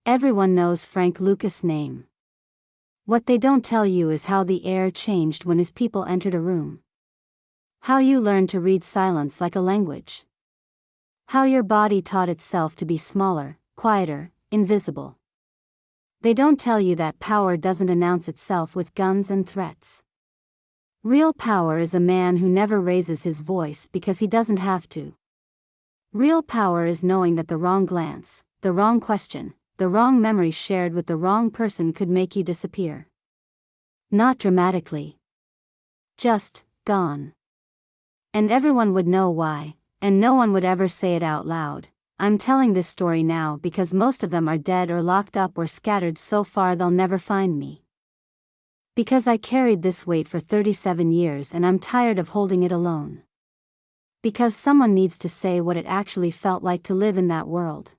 Everyone knows Frank Lucas' name. What they don't tell you is how the air changed when his people entered a room. How you learned to read silence like a language. How your body taught itself to be smaller, quieter, invisible. They don't tell you that power doesn't announce itself with guns and threats. Real power is a man who never raises his voice because he doesn't have to. Real power is knowing that the wrong glance, the wrong question, the wrong memory shared with the wrong person could make you disappear. Not dramatically. Just, gone. And everyone would know why, and no one would ever say it out loud. I'm telling this story now because most of them are dead or locked up or scattered so far they'll never find me. Because I carried this weight for 37 years and I'm tired of holding it alone. Because someone needs to say what it actually felt like to live in that world.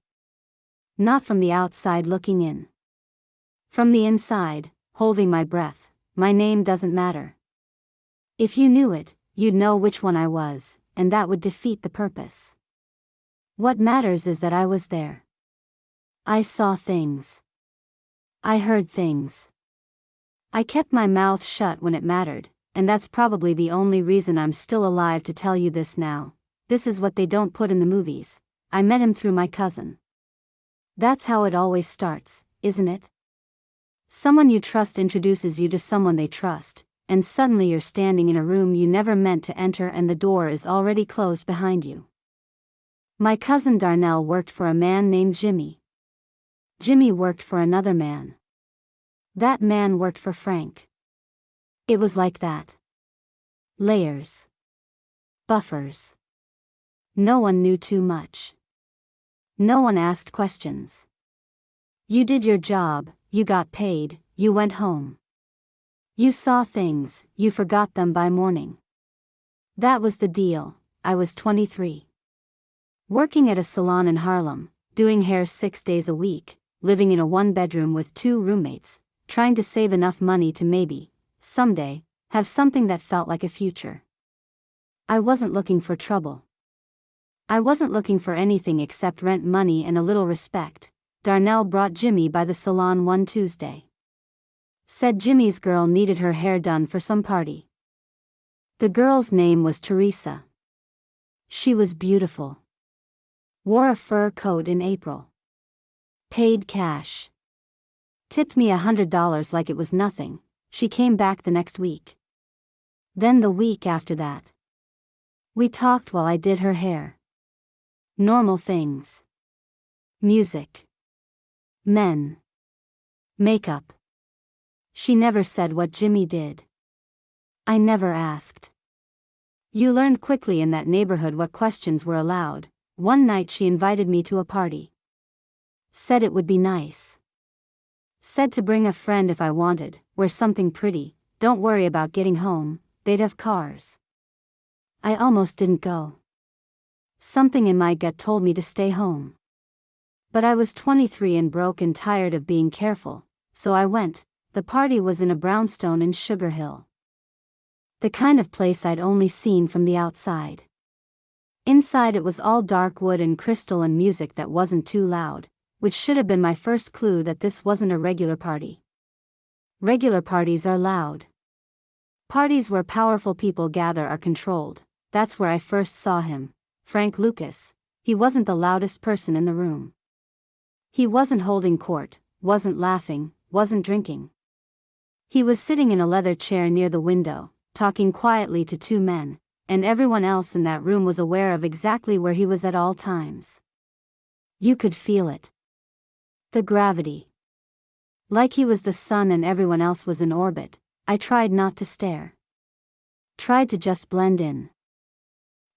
Not from the outside looking in. From the inside, holding my breath. My name doesn't matter. If you knew it, you'd know which one I was, and that would defeat the purpose. What matters is that I was there. I saw things. I heard things. I kept my mouth shut when it mattered, and that's probably the only reason I'm still alive to tell you this now. This is what they don't put in the movies. I met him through my cousin. That's how it always starts, isn't it? Someone you trust introduces you to someone they trust, and suddenly you're standing in a room you never meant to enter and the door is already closed behind you. My cousin Darnell worked for a man named Jimmy. Jimmy worked for another man. That man worked for Frank. It was like that. Layers. Buffers. No one knew too much. No one asked questions. You did your job, you got paid, you went home. You saw things, you forgot them by morning. That was the deal. I was 23. Working at a salon in Harlem, doing hair 6 days a week, living in a one-bedroom with 2 roommates, trying to save enough money to maybe, someday, have something that felt like a future. I wasn't looking for trouble. I wasn't looking for anything except rent money and a little respect. Darnell brought Jimmy by the salon one Tuesday. Said Jimmy's girl needed her hair done for some party. The girl's name was Teresa. She was beautiful. Wore a fur coat in April. Paid cash. Tipped me $100 like it was nothing. She came back the next week. Then the week after that. We talked while I did her hair. Normal things. Music. Men. Makeup. She never said what Jimmy did. I never asked. You learned quickly in that neighborhood what questions were allowed. One night she invited me to a party. Said it would be nice. Said to bring a friend if I wanted, wear something pretty, don't worry about getting home, they'd have cars. I almost didn't go. Something in my gut told me to stay home. But I was 23 and broke and tired of being careful, so I went. The party was in a brownstone in Sugar Hill. The kind of place I'd only seen from the outside. Inside it was all dark wood and crystal and music that wasn't too loud, which should have been my first clue that this wasn't a regular party. Regular parties are loud. Parties where powerful people gather are controlled. That's where I first saw him, Frank Lucas. He wasn't the loudest person in the room. He wasn't holding court, wasn't laughing, wasn't drinking. He was sitting in a leather chair near the window, talking quietly to 2 men, and everyone else in that room was aware of exactly where he was at all times. You could feel it. The gravity. Like he was the sun and everyone else was in orbit. I tried not to stare. Tried to just blend in.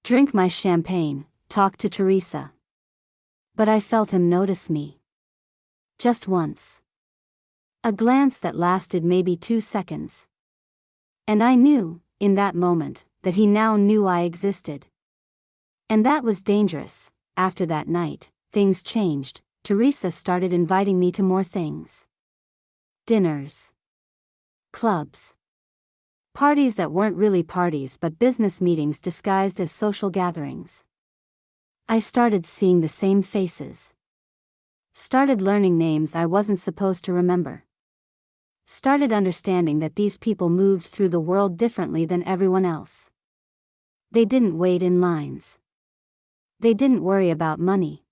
Drink my champagne, talk to Teresa. But I felt him notice me. Just once. A glance that lasted maybe 2 seconds. And I knew, in that moment, that he now knew I existed. And that was dangerous. After that night, things changed. Teresa started inviting me to more things. Dinners. Clubs. Parties that weren't really parties but business meetings disguised as social gatherings. I started seeing the same faces. Started learning names I wasn't supposed to remember. Started understanding that these people moved through the world differently than everyone else. They didn't wait in lines. They didn't worry about money.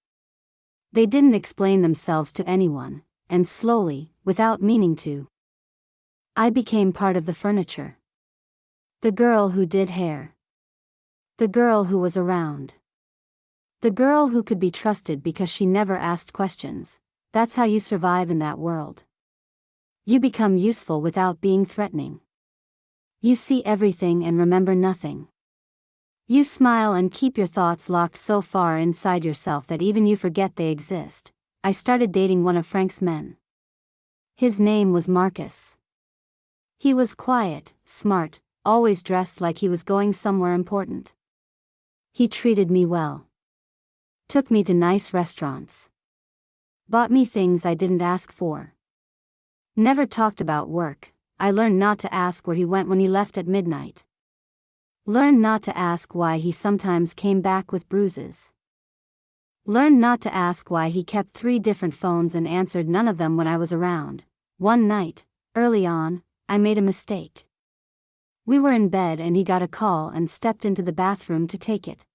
They didn't explain themselves to anyone, and slowly, without meaning to, I became part of the furniture. The girl who did hair. The girl who was around. The girl who could be trusted because she never asked questions. That's how you survive in that world. You become useful without being threatening. You see everything and remember nothing. You smile and keep your thoughts locked so far inside yourself that even you forget they exist. I started dating one of Frank's men. His name was Marcus. He was quiet, smart, always dressed like he was going somewhere important. He treated me well. Took me to nice restaurants. Bought me things I didn't ask for. Never talked about work. I learned not to ask where he went when he left at midnight. Learned not to ask why he sometimes came back with bruises. Learned not to ask why he kept 3 different phones and answered none of them when I was around. One night, early on, I made a mistake. We were in bed and he got a call and stepped into the bathroom to take it.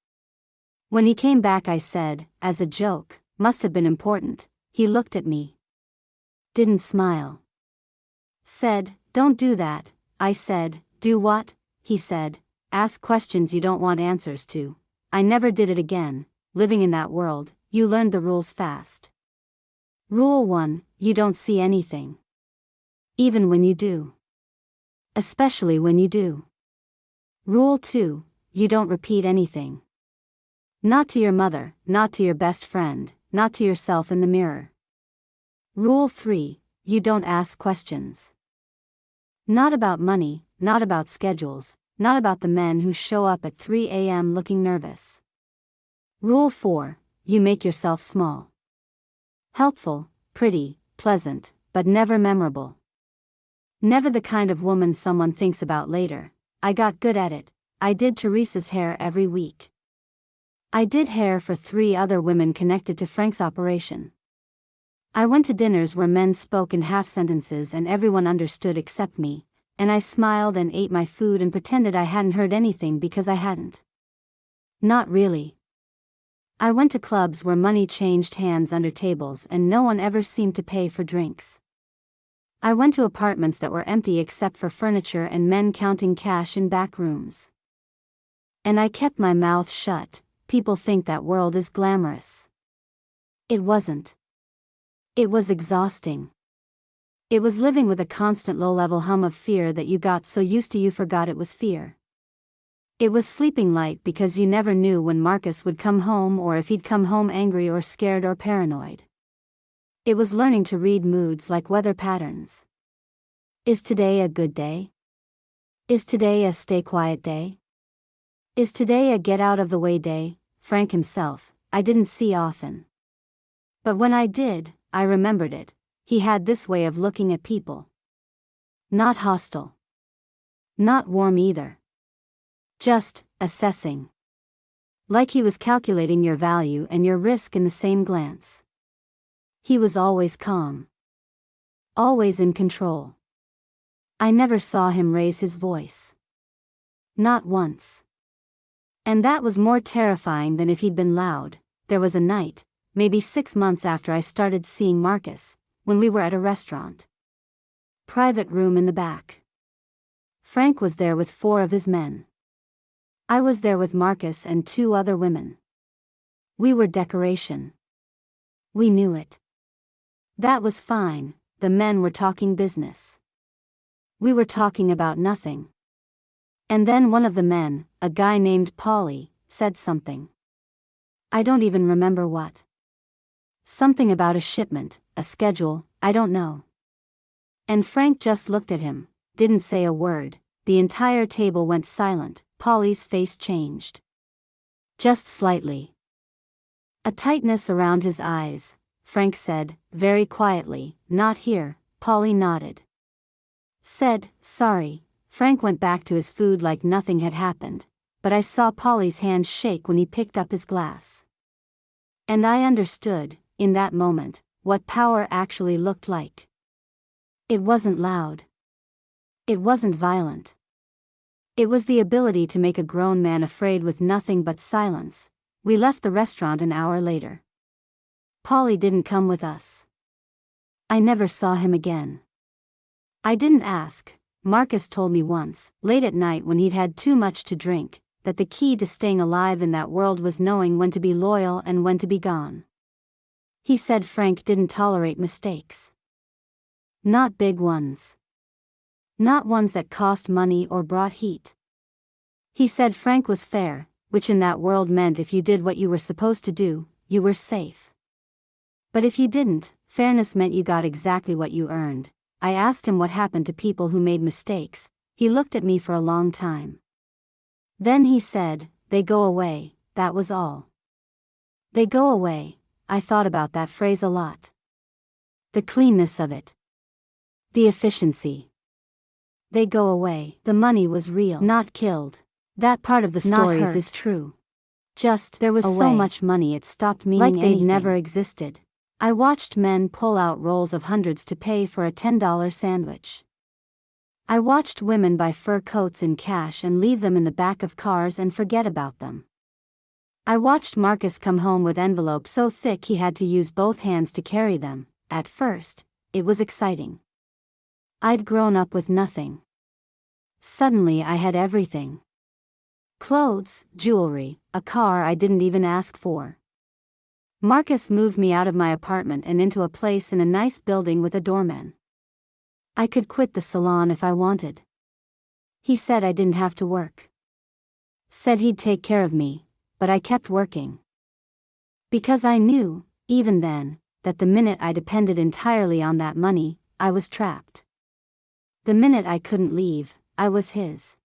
When he came back I said, as a joke, must have been important. He looked at me. Didn't smile. Said, don't do that. I said, do what? He said, ask questions you don't want answers to. I never did it again. Living in that world, you learned the rules fast. Rule 1, you don't see anything. Even when you do. Especially when you do. Rule 2, you don't repeat anything. Not to your mother, not to your best friend, not to yourself in the mirror. Rule 3, you don't ask questions. Not about money, not about schedules, not about the men who show up at 3 a.m. looking nervous. Rule 4, you make yourself small. Helpful, pretty, pleasant, but never memorable. Never the kind of woman someone thinks about later. I got good at it. I did Teresa's hair every week. I did hair for 3 other women connected to Frank's operation. I went to dinners where men spoke in half sentences and everyone understood except me, and I smiled and ate my food and pretended I hadn't heard anything because I hadn't. Not really. I went to clubs where money changed hands under tables and no one ever seemed to pay for drinks. I went to apartments that were empty except for furniture and men counting cash in back rooms. And I kept my mouth shut. People think that world is glamorous. It wasn't. It was exhausting. It was living with a constant low-level hum of fear that you got so used to you forgot it was fear. It was sleeping light because you never knew when Marcus would come home or if he'd come home angry or scared or paranoid. It was learning to read moods like weather patterns. Is today a good day? Is today a stay quiet day? Is today a get out of the way day? Frank himself, I didn't see often. But when I did, I remembered it. He had this way of looking at people. Not hostile. Not warm either. Just assessing. Like he was calculating your value and your risk in the same glance. He was always calm. Always in control. I never saw him raise his voice. Not once. And that was more terrifying than if he'd been loud. There was a night, maybe 6 months after I started seeing Marcus, when we were at a restaurant. Private room in the back. Frank was there with 4 of his men. I was there with Marcus and 2 other women. We were decoration. We knew it. That was fine, the men were talking business. We were talking about nothing. And then one of the men, a guy named Paulie, said something. I don't even remember what. Something about a shipment, a schedule, I don't know. And Frank just looked at him, didn't say a word. The entire table went silent. Paulie's face changed. Just slightly. A tightness around his eyes. Frank said, very quietly, not here. Paulie nodded. Said, sorry. Frank went back to his food like nothing had happened, but I saw Paulie's hand shake when he picked up his glass. And I understood, in that moment, what power actually looked like. It wasn't loud. It wasn't violent. It was the ability to make a grown man afraid with nothing but silence. We left the restaurant an hour later. Polly didn't come with us. I never saw him again. I didn't ask. Marcus told me once, late at night when he'd had too much to drink, that the key to staying alive in that world was knowing when to be loyal and when to be gone. He said Frank didn't tolerate mistakes. Not big ones. Not ones that cost money or brought heat. He said Frank was fair, which in that world meant if you did what you were supposed to do, you were safe. But if you didn't, fairness meant you got exactly what you earned. I asked him what happened to people who made mistakes. He looked at me for a long time. Then he said, "They go away," that was all. They go away. I thought about that phrase a lot. The cleanness of it. The efficiency. They go away. The money was real. Not killed. That part of the stories is true. Just, there was so much money it stopped meaning like they'd never existed. I watched men pull out rolls of hundreds to pay for a $10 sandwich. I watched women buy fur coats in cash and leave them in the back of cars and forget about them. I watched Marcus come home with envelopes so thick he had to use both hands to carry them. At first, it was exciting. I'd grown up with nothing. Suddenly I had everything. Clothes, jewelry, a car I didn't even ask for. Marcus moved me out of my apartment and into a place in a nice building with a doorman. I could quit the salon if I wanted. He said I didn't have to work. Said he'd take care of me, but I kept working. Because I knew, even then, that the minute I depended entirely on that money, I was trapped. The minute I couldn't leave, I was his.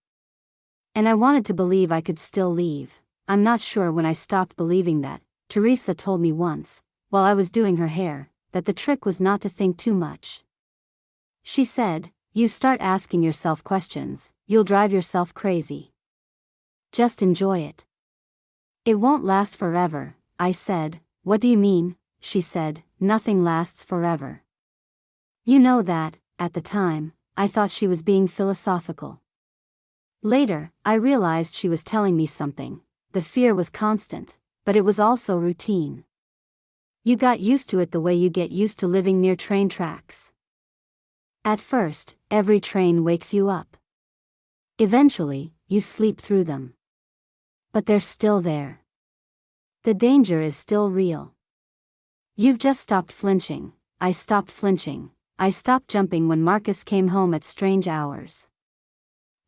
And I wanted to believe I could still leave. I'm not sure when I stopped believing that. Teresa told me once, while I was doing her hair, that the trick was not to think too much. She said, "You start asking yourself questions, you'll drive yourself crazy. Just enjoy it. It won't last forever." I said, "What do you mean?" She said, "Nothing lasts forever." You know that, at the time, I thought she was being philosophical. Later, I realized she was telling me something. The fear was constant, but it was also routine. You got used to it the way you get used to living near train tracks. At first, every train wakes you up. Eventually, you sleep through them. But they're still there. The danger is still real. You've just stopped flinching. I stopped flinching. I stopped jumping when Marcus came home at strange hours.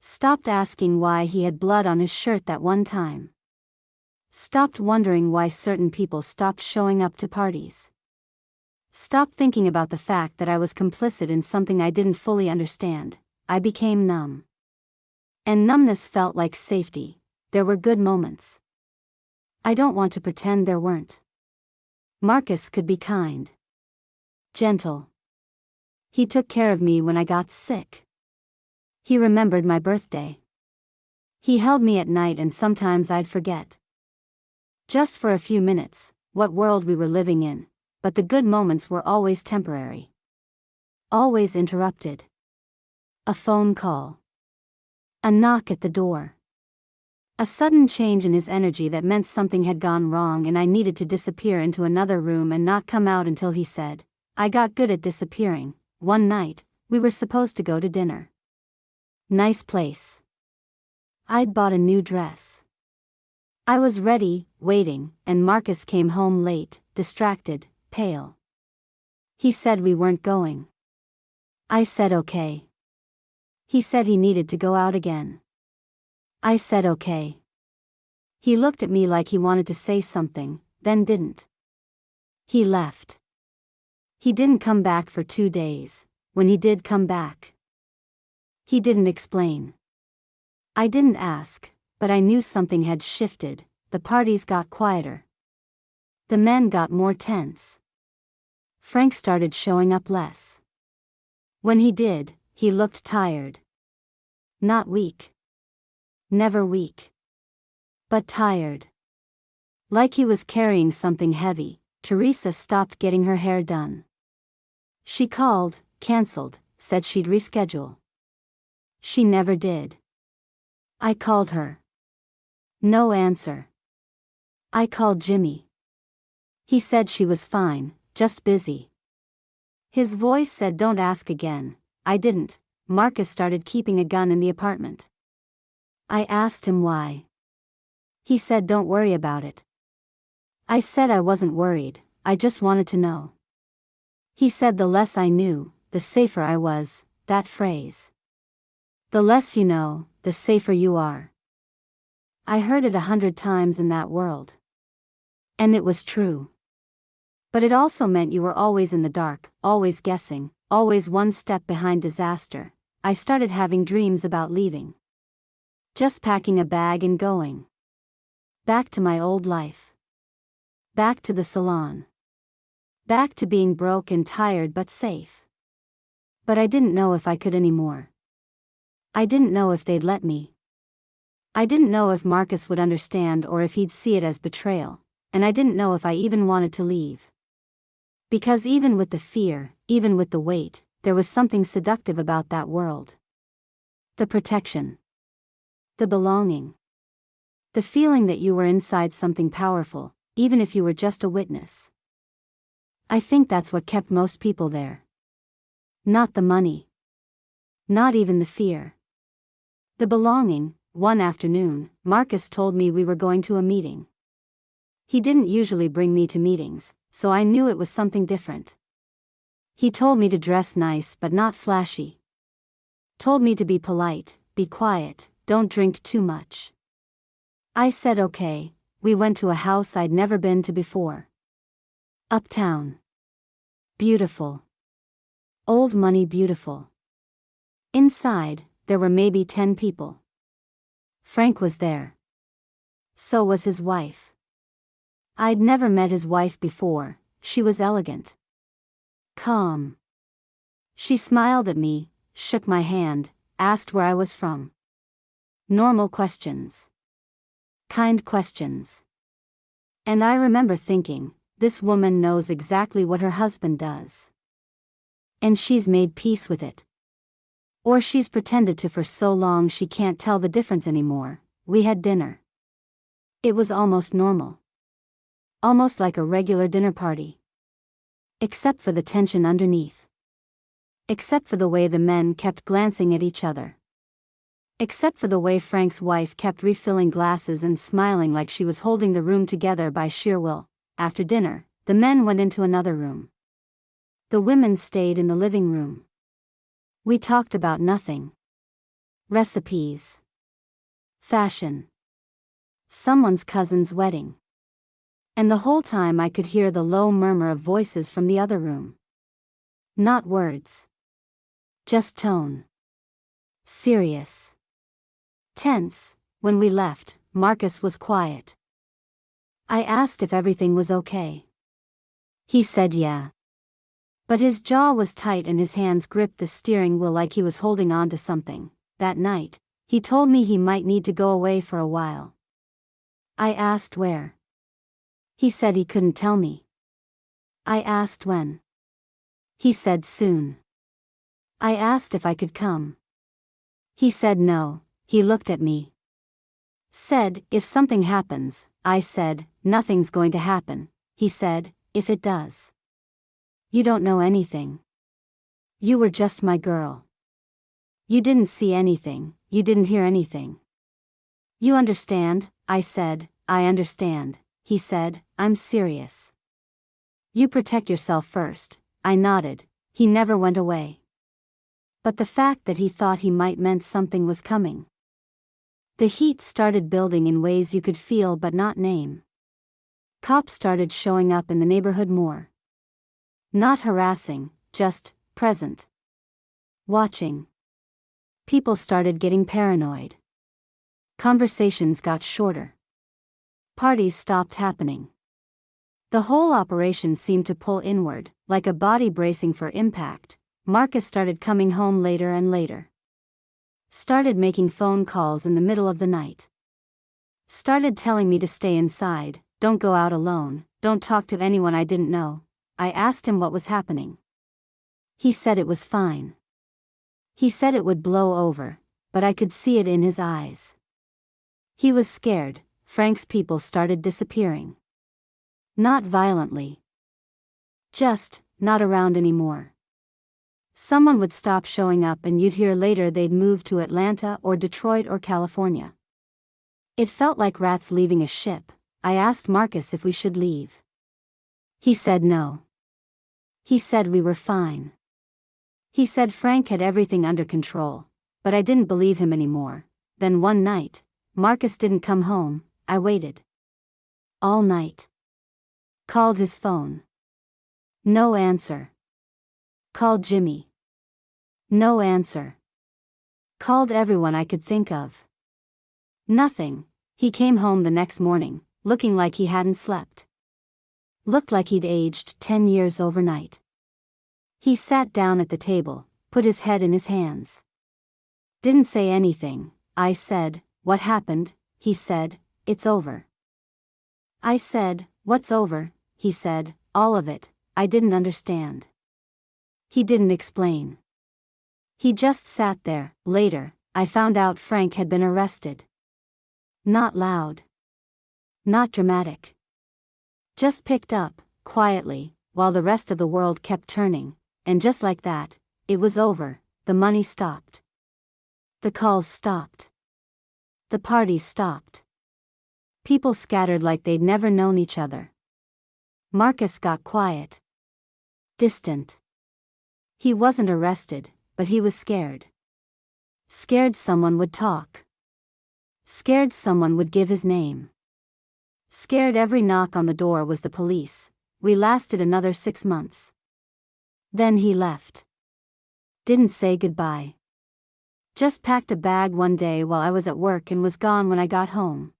Stopped asking why he had blood on his shirt that one time. Stopped wondering why certain people stopped showing up to parties. Stopped thinking about the fact that I was complicit in something I didn't fully understand. I became numb. And numbness felt like safety. There were good moments. I don't want to pretend there weren't. Marcus could be kind. Gentle. He took care of me when I got sick. He remembered my birthday. He held me at night and sometimes I'd forget. Just for a few minutes, what world we were living in, but the good moments were always temporary. Always interrupted. A phone call. A knock at the door. A sudden change in his energy that meant something had gone wrong and I needed to disappear into another room and not come out until he said, I got good at disappearing. One night, we were supposed to go to dinner. Nice place. I'd bought a new dress. I was ready, waiting, and Marcus came home late, distracted, pale. He said we weren't going. I said okay. He said he needed to go out again. I said okay. He looked at me like he wanted to say something, then didn't. He left. He didn't come back for 2 days. When he did come back, he didn't explain. I didn't ask, but I knew something had shifted. The parties got quieter. The men got more tense. Frank started showing up less. When he did, he looked tired. Not weak. Never weak. But tired. Like he was carrying something heavy. Teresa stopped getting her hair done. She called, canceled, said she'd reschedule. She never did. I called her. No answer. I called Jimmy. He said she was fine, just busy. His voice said don't ask again. I didn't. Marcus started keeping a gun in the apartment. I asked him why. He said don't worry about it. I said I wasn't worried, I just wanted to know. He said the less I knew, the safer I was, that phrase. The less you know, the safer you are. I heard it 100 times in that world. And it was true. But it also meant you were always in the dark, always guessing, always one step behind disaster. I started having dreams about leaving. Just packing a bag and going. Back to my old life. Back to the salon. Back to being broke and tired but safe. But I didn't know if I could anymore. I didn't know if they'd let me. I didn't know if Marcus would understand or if he'd see it as betrayal, and I didn't know if I even wanted to leave. Because even with the fear, even with the weight, there was something seductive about that world. The protection. The belonging. The feeling that you were inside something powerful, even if you were just a witness. I think that's what kept most people there. Not the money. Not even the fear. The belonging. One afternoon, Marcus told me we were going to a meeting. He didn't usually bring me to meetings, so I knew it was something different. He told me to dress nice but not flashy. Told me to be polite, be quiet, don't drink too much. I said okay. We went to a house I'd never been to before. Uptown. Beautiful. Old money beautiful. Inside, there were maybe 10 people. Frank was there. So was his wife. I'd never met his wife before. She was elegant. Calm. She smiled at me, shook my hand, asked where I was from. Normal questions. Kind questions. And I remember thinking, this woman knows exactly what her husband does. And she's made peace with it. Or she's pretended to for so long she can't tell the difference anymore. We had dinner. It was almost normal. Almost like a regular dinner party. Except for the tension underneath. Except for the way the men kept glancing at each other. Except for the way Frank's wife kept refilling glasses and smiling like she was holding the room together by sheer will. After dinner, the men went into another room. The women stayed in the living room. We talked about nothing. Recipes. Fashion. Someone's cousin's wedding. And the whole time I could hear the low murmur of voices from the other room. Not words. Just tone. Serious. Tense. When we left, Marcus was quiet. I asked if everything was okay. He said yeah. But his jaw was tight and his hands gripped the steering wheel like he was holding on to something. That night, he told me he might need to go away for a while. I asked where. He said he couldn't tell me. I asked when. He said soon. I asked if I could come. He said no. He looked at me. Said, if something happens. I said, nothing's going to happen. He said, if it does. You don't know anything. You were just my girl. You didn't see anything, you didn't hear anything. You understand? I said, I understand. He said, I'm serious. You protect yourself first. I nodded. He never went away. But the fact that he thought he might meant something was coming. The heat started building in ways you could feel but not name. Cops started showing up in the neighborhood more. Not harassing, just present. Watching. People started getting paranoid. Conversations got shorter. Parties stopped happening. The whole operation seemed to pull inward, like a body bracing for impact. Marcus started coming home later and later. Started making phone calls in the middle of the night. Started telling me to stay inside, don't go out alone, don't talk to anyone I didn't know. I asked him what was happening. He said it was fine. He said it would blow over, but I could see it in his eyes. He was scared. Frank's people started disappearing. Not violently. Just, not around anymore. Someone would stop showing up and you'd hear later they'd moved to Atlanta or Detroit or California. It felt like rats leaving a ship. I asked Marcus if we should leave. He said no. He said we were fine. He said Frank had everything under control, but I didn't believe him anymore. Then one night, Marcus didn't come home. I waited. All night. Called his phone. No answer. Called Jimmy. No answer. Called everyone I could think of. Nothing. He came home the next morning, looking like he hadn't slept. Looked like he'd aged 10 years overnight. He sat down at the table, put his head in his hands. Didn't say anything. I said, "What happened?" He said, "It's over." I said, "What's over?" He said, "All of it." I didn't understand. He didn't explain. He just sat there. Later, I found out Frank had been arrested. Not loud. Not dramatic. Just picked up, quietly, while the rest of the world kept turning, and just like that, it was over. The money stopped. The calls stopped. The parties stopped. People scattered like they'd never known each other. Marcus got quiet. Distant. He wasn't arrested, but he was scared. Scared someone would talk. Scared someone would give his name. Scared every knock on the door was the police. We lasted another 6 months. Then he left. Didn't say goodbye. Just packed a bag one day while I was at work and was gone when I got home.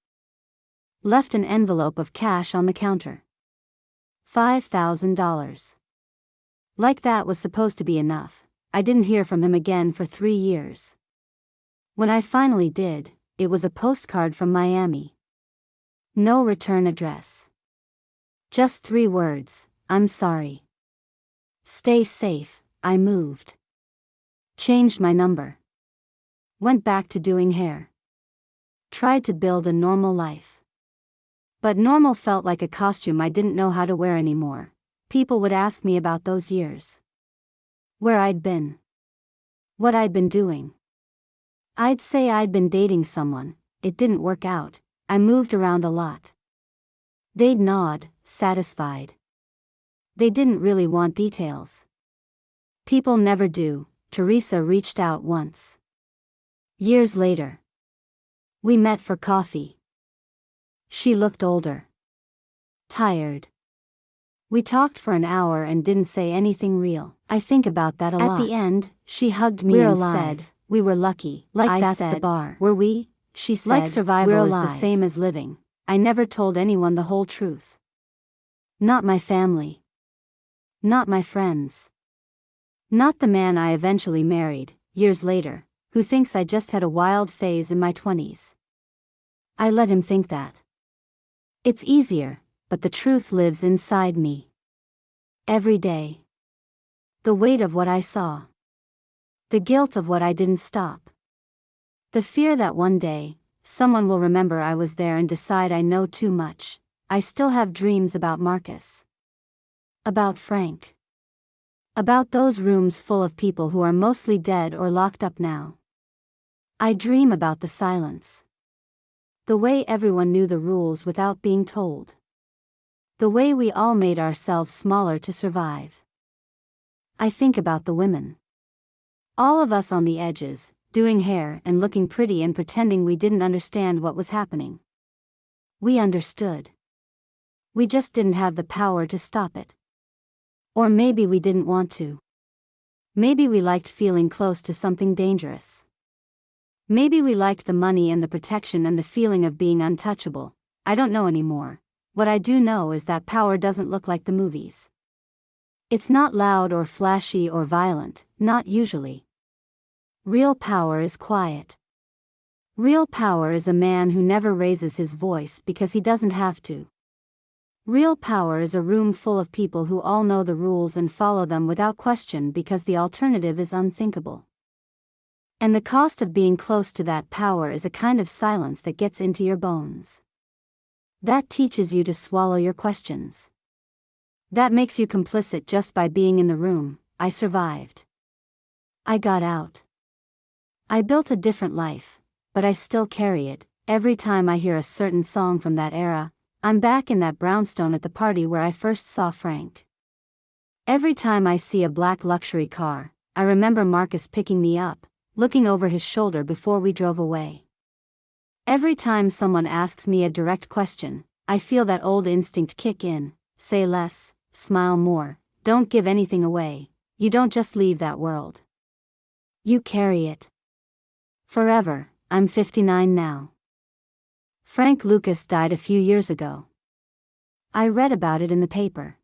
Left an envelope of cash on the counter. $5,000. Like that was supposed to be enough. I didn't hear from him again for 3 years. When I finally did, it was a postcard from Miami. No return address. Just 3 words, "I'm sorry. Stay safe." I moved. Changed my number. Went back to doing hair. Tried to build a normal life. But normal felt like a costume I didn't know how to wear anymore. People would ask me about those years. Where I'd been. What I'd been doing. I'd say I'd been dating someone. It didn't work out. I moved around a lot. They'd nod, satisfied. They didn't really want details. People never do. Teresa reached out once. Years later. We met for coffee. She looked older. Tired. We talked for an hour and didn't say anything real. I think about that a lot. At the end, she hugged me and said, "We were lucky." Like I that's said, the bar. "Were we?" She said, "Like survival is the same as living." I never told anyone the whole truth. Not my family. Not my friends. Not the man I eventually married, years later, who thinks I just had a wild phase in my 20s. I let him think that. It's easier, but the truth lives inside me. Every day. The weight of what I saw. The guilt of what I didn't stop. The fear that one day, someone will remember I was there and decide I know too much. I still have dreams about Marcus. About Frank. About those rooms full of people who are mostly dead or locked up now. I dream about the silence. The way everyone knew the rules without being told. The way we all made ourselves smaller to survive. I think about the women. All of us on the edges, doing hair and looking pretty and pretending we didn't understand what was happening. We understood. We just didn't have the power to stop it. Or maybe we didn't want to. Maybe we liked feeling close to something dangerous. Maybe we liked the money and the protection and the feeling of being untouchable. I don't know anymore. What I do know is that power doesn't look like the movies. It's not loud or flashy or violent, not usually. Real power is quiet. Real power is a man who never raises his voice because he doesn't have to. Real power is a room full of people who all know the rules and follow them without question because the alternative is unthinkable. And the cost of being close to that power is a kind of silence that gets into your bones. That teaches you to swallow your questions. That makes you complicit just by being in the room. I survived. I got out. I built a different life, but I still carry it. Every time I hear a certain song from that era, I'm back in that brownstone at the party where I first saw Frank. Every time I see a black luxury car, I remember Marcus picking me up, looking over his shoulder before we drove away. Every time someone asks me a direct question, I feel that old instinct kick in: say less, smile more, don't give anything away. You don't just leave that world. You carry it. Forever. I'm 59 now. Frank Lucas died a few years ago. I read about it in the paper.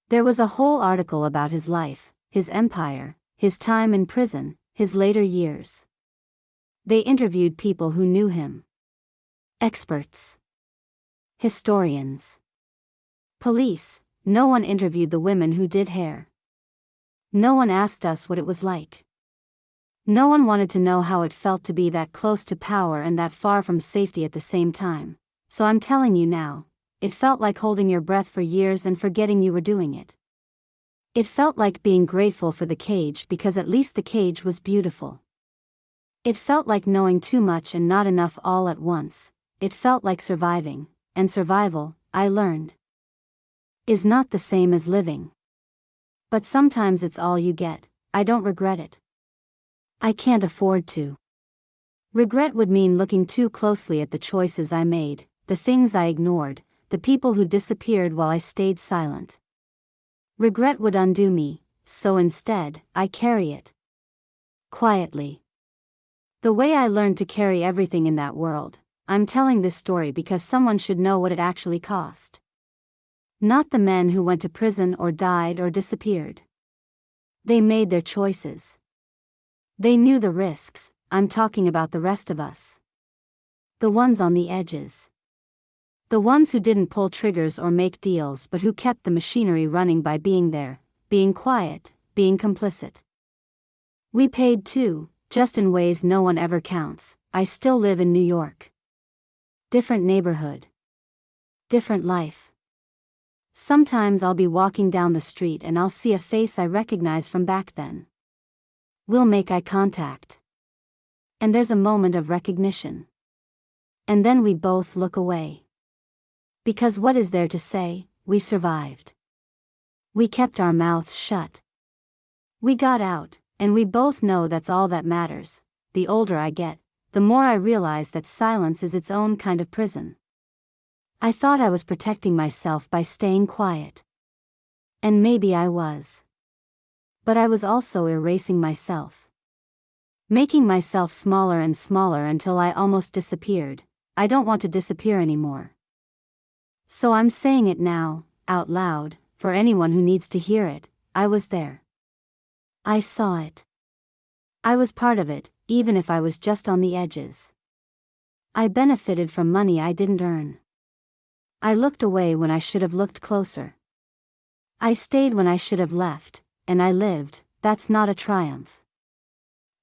There was a whole article about his life, his empire, his time in prison, his later years. They interviewed people who knew him. Experts. Historians. Police. No one interviewed the women who did hair. No one asked us what it was like. No one wanted to know how it felt to be that close to power and that far from safety at the same time. So I'm telling you now, it felt like holding your breath for years and forgetting you were doing it. It felt like being grateful for the cage because at least the cage was beautiful. It felt like knowing too much and not enough all at once. It felt like surviving, and survival, I learned, is not the same as living. But sometimes it's all you get. I don't regret it. I can't afford to. Regret would mean looking too closely at the choices I made, the things I ignored, the people who disappeared while I stayed silent. Regret would undo me, so instead, I carry it. Quietly. The way I learned to carry everything in that world. I'm telling this story because someone should know what it actually cost. Not the men who went to prison or died or disappeared. They made their choices. They knew the risks. I'm talking about the rest of us. The ones on the edges. The ones who didn't pull triggers or make deals but who kept the machinery running by being there, being quiet, being complicit. We paid too, just in ways no one ever counts. I still live in New York. Different neighborhood. Different life. Sometimes I'll be walking down the street and I'll see a face I recognize from back then. We'll make eye contact. And there's a moment of recognition. And then we both look away. Because what is there to say? We survived. We kept our mouths shut. We got out, and we both know that's all that matters. The older I get, the more I realize that silence is its own kind of prison. I thought I was protecting myself by staying quiet. And maybe I was. But I was also erasing myself. Making myself smaller and smaller until I almost disappeared. I don't want to disappear anymore. So I'm saying it now, out loud, for anyone who needs to hear it. I was there. I saw it. I was part of it, even if I was just on the edges. I benefited from money I didn't earn. I looked away when I should have looked closer. I stayed when I should have left, and I lived. That's not a triumph.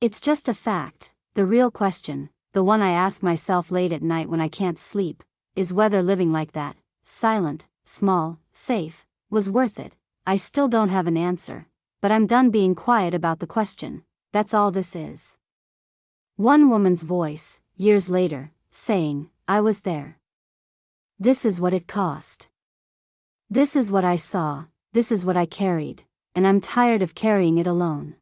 It's just a fact. The real question, the one I ask myself late at night when I can't sleep, is whether living like that, silent, small, safe, was worth it. I still don't have an answer, but I'm done being quiet about the question. That's all this is. One woman's voice, years later, saying, I was there. This is what it cost. This is what I saw, this is what I carried, and I'm tired of carrying it alone.